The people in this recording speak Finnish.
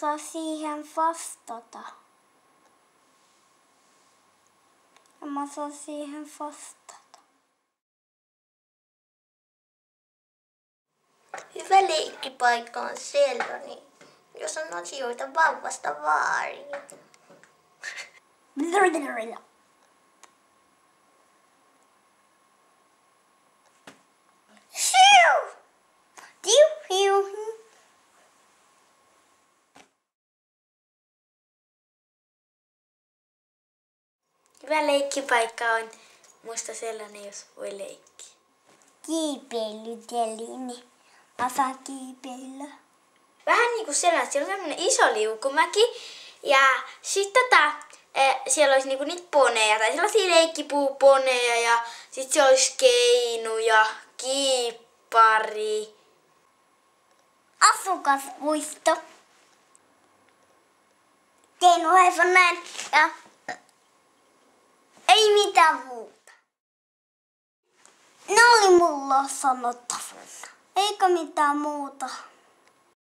osaa siihen vastata. En mä osaa siihen vastata. Hyvä leikkipaikka on sellainen, jos on asioita vauvasta vaariin. Hyvä leikkipaikka on musta sellainen, jos voi leikkiä. Kiipeilyteline. Osaa kiipeillä. Vähän niinku sellainen, siellä on semmonen iso liukumäki ja sit siellä olisi niinku niitä poneja tai sellaisia leikkipuuponeja ja sit siellä olisi keinuja, kiippari. Asukaspuisto. Tein aivan näin ja ei mitään muuta. Ne oli mulla sanottavana. Eikä mitään muuta.